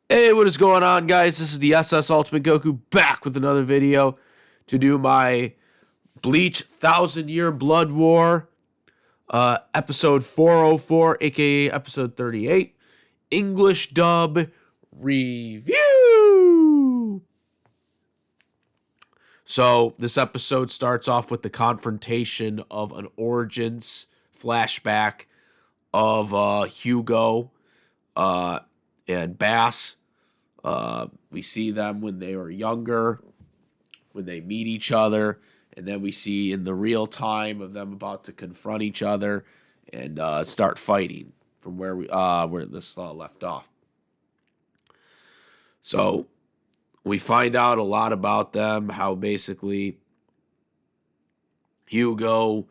Hey, what is going on, guys? This is the SS Ultimate Goku back with another video to do my Bleach 1,000 Year Blood War episode 404, aka episode 38, English dub review. So, this episode starts off with the confrontation of an origins flashback of Jugo and Bass. We see them when they were younger, when they meet each other, and then we see in the real time of them about to confront each other and start fighting from where this left off. So we find out a lot about them, how basically Jugo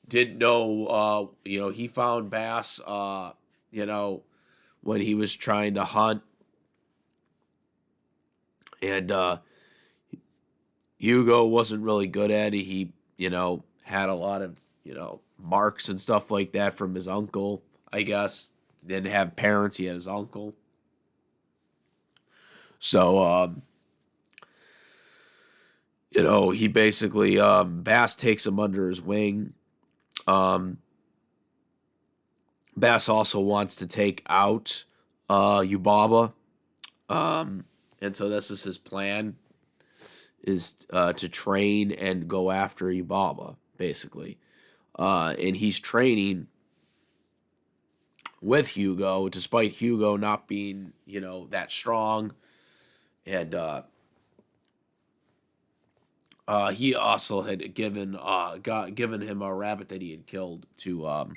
didn't know, he found Bass, when he was trying to hunt. And Jugo wasn't really good at it. He, had a lot of, marks and stuff like that from his uncle, I guess. Didn't have parents, he had his uncle. So, he basically, Bass takes him under his wing. Bass also wants to take out Yubaba. And so this is his plan, is to train and go after Yubaba, basically. And he's training with Jugo, despite Jugo not being, that strong. And he also had given him a rabbit that he had killed to him.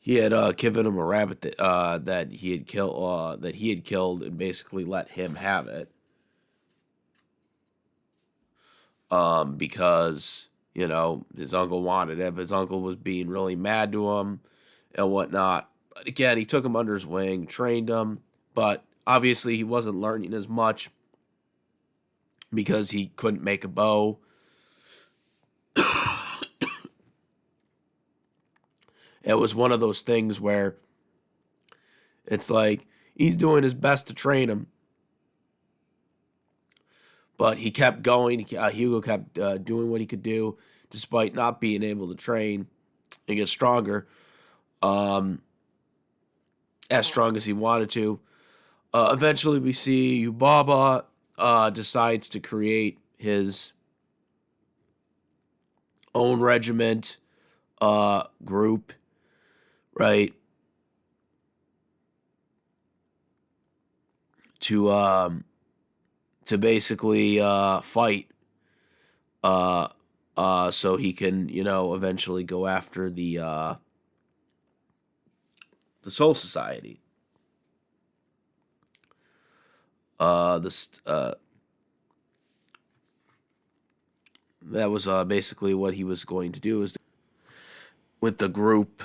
He had given him a rabbit that he had killed and basically let him have it. Because his uncle wanted it, but his uncle was being really mad to him and whatnot. But again, he took him under his wing, trained him, but obviously he wasn't learning as much because he couldn't make a bow. It was one of those things where it's like he's doing his best to train him, but he kept going. Jugo kept doing what he could do despite not being able to train and get stronger, as strong as he wanted to. Eventually, we see Yubaba decides to create his own regiment group. Right, to basically fight, so he can eventually go after the Soul Society. That was basically what he was going to do, is with the group.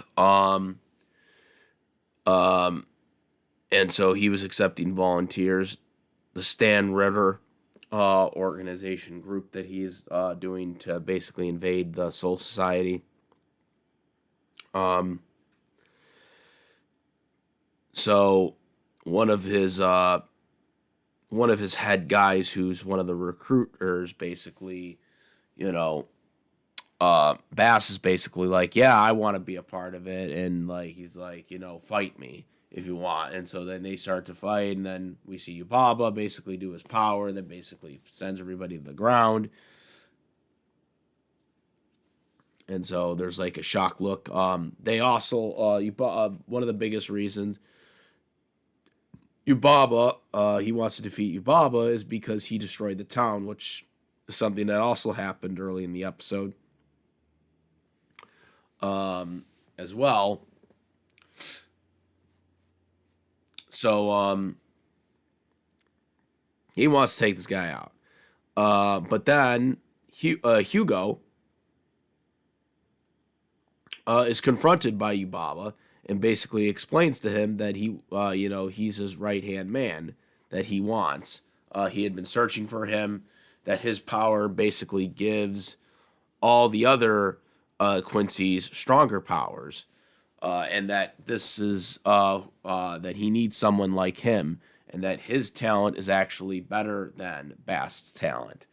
And so he was accepting volunteers. The Stern Ritter organization group that he is doing to basically invade the Soul Society. So one of his head guys, who's one of the recruiters, basically, Bass is basically like, yeah, I want to be a part of it, and like he's like, fight me if you want. And so then they start to fight, and then we see Yubaba basically do his power that basically sends everybody to the ground. And so there's like a shock look. They also one of the biggest reasons Yubaba he wants to defeat Yubaba is because he destroyed the town, which is something that also happened early in the episode. As well. So he wants to take this guy out. But then Jugo is confronted by Yubaba and basically explains to him that he's his right-hand man that he wants. He had been searching for him, that his power basically gives all the other Quincy's stronger powers, and that this is that he needs someone like him, and that his talent is actually better than Bast's talent,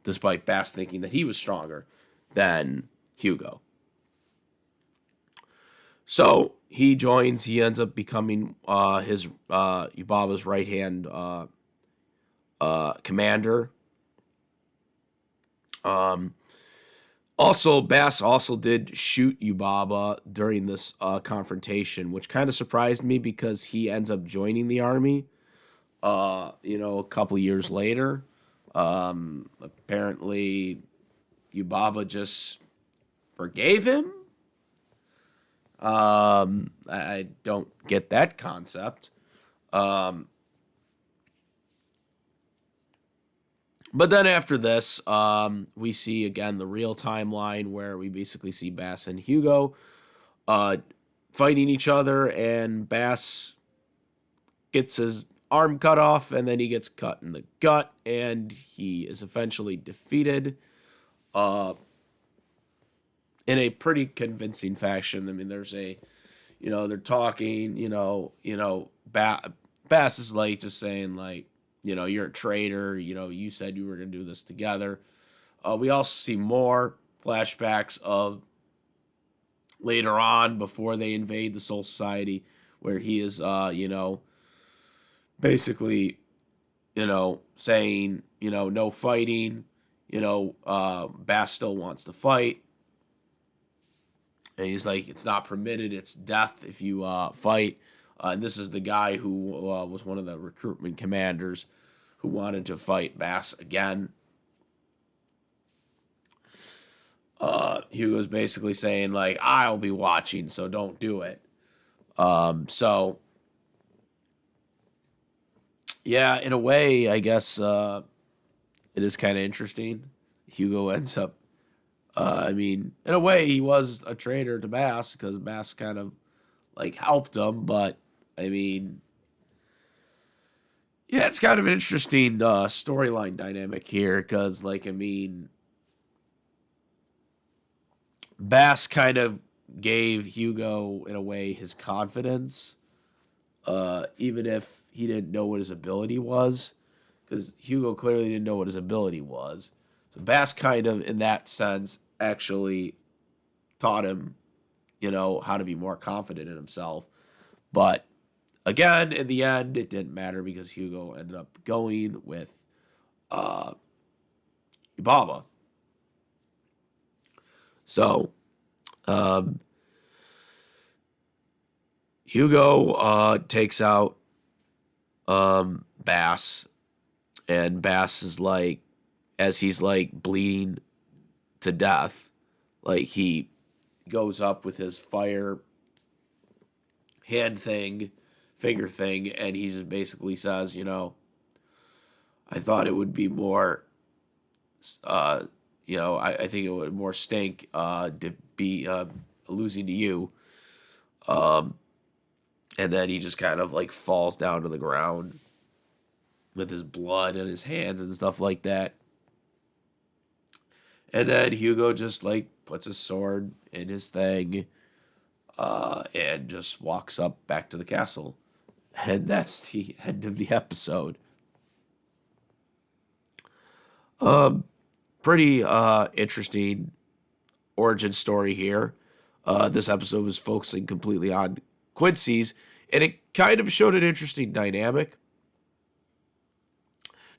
despite Bast thinking that he was stronger than Jugo. So he joins. He ends up becoming his Yubaba's right hand commander. Also, Bass also did shoot Yubaba during this confrontation, which kind of surprised me because he ends up joining the army. A couple years later. Apparently, Yubaba just forgave him. I don't get that concept. But then after this, we see again the real timeline where we basically see Bass and Jugo fighting each other, and Bass gets his arm cut off, and then he gets cut in the gut, and he is eventually defeated in a pretty convincing fashion. I mean, there's they're talking, Bass is like just saying like, you're a traitor, you said you were going to do this together. We also see more flashbacks of later on before they invade the Soul Society, where he is, basically, saying, no fighting, Bass still wants to fight. And he's like, it's not permitted, it's death if you fight. And this is the guy who was one of the recruitment commanders who wanted to fight Bass again. Hugo's basically saying, like, I'll be watching, so don't do it. So, yeah, in a way, I guess it is kind of interesting. Jugo ends up, in a way, he was a traitor to Bass because Bass kind of, like, helped him, but, yeah, it's kind of an interesting storyline dynamic here because, Bass kind of gave Jugo, in a way, his confidence, even if he didn't know what his ability was, because Jugo clearly didn't know what his ability was. So Bass kind of, in that sense, actually taught him, how to be more confident in himself. But again, in the end, it didn't matter because Jugo ended up going with Yubaba. So, Jugo takes out Bass, and Bass is like, as he's like bleeding to death, like he goes up with his fire hand thing, finger thing, and he just basically says, I thought it would be more, I think it would more stink to be losing to you. And then he just kind of like falls down to the ground with his blood in his hands and stuff like that. And then Jugo just like puts his sword in his thing and just walks up back to the castle. And that's the end of the episode. Pretty interesting origin story here. This episode was focusing completely on Quincy's, and it kind of showed an interesting dynamic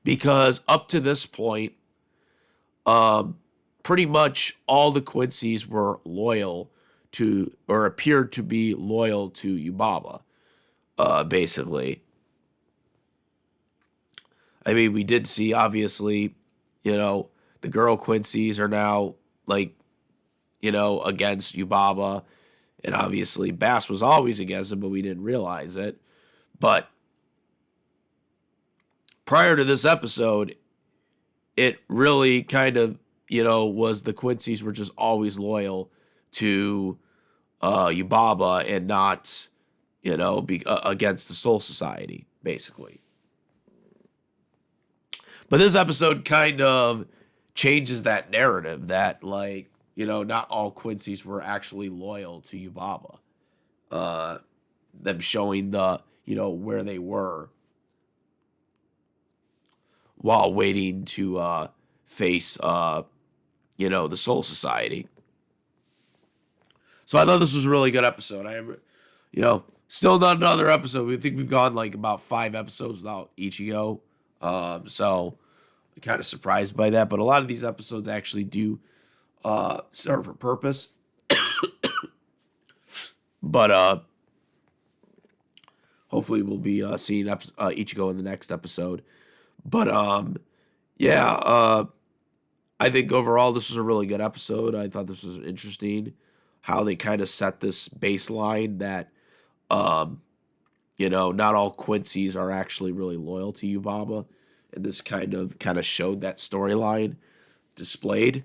because up to this point, pretty much all the Quincy's were loyal to, or appeared to be loyal to Yubaba, basically. We did see, obviously, the girl Quincy's are now, like, against Yubaba, and obviously Bass was always against him, but we didn't realize it. But prior to this episode, it really kind of, was the Quincy's were just always loyal to Yubaba and not, against the Soul Society, basically. But this episode kind of changes that narrative that, like, you know, not all Quincy's were actually loyal to Yubaba. Them showing the, you know, where they were while waiting to face, you know, the Soul Society. So I thought this was a really good episode. I am, you know, still not another episode. We think we've gone like about 5 episodes without Ichigo. So I'm kind of surprised by that. But a lot of these episodes actually do serve a purpose. But hopefully we'll be seeing Ichigo in the next episode. But yeah, I think overall this was a really good episode. I thought this was interesting how they kind of set this baseline that you know, not all Quincy's are actually really loyal to Yubaba, and this kind of showed that storyline displayed.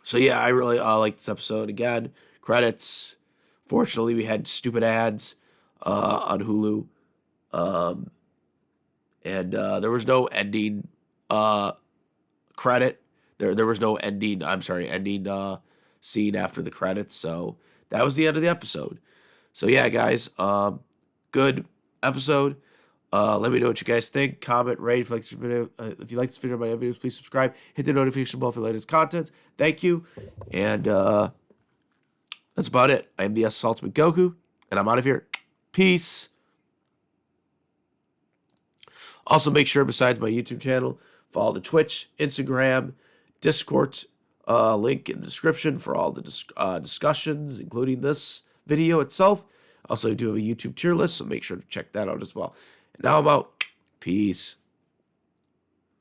So yeah, I really like this episode. Again, credits. Fortunately, we had stupid ads on Hulu, and there was no ending credit. There was no ending. I'm sorry, ending scene after the credits. So that was the end of the episode. So yeah, guys, good episode. Let me know what you guys think. Comment, rate if you like this video. If you like this video, my other videos, please subscribe. Hit the notification bell for the latest content. Thank you. And that's about it. I am the Ultimate Goku, and I'm out of here. Peace. Also, make sure, besides my YouTube channel, follow the Twitch, Instagram, Discord link in the description for all the discussions, including this video itself. Also, I do have a YouTube tier list, so make sure to check that out as well. And now I'm out. Peace.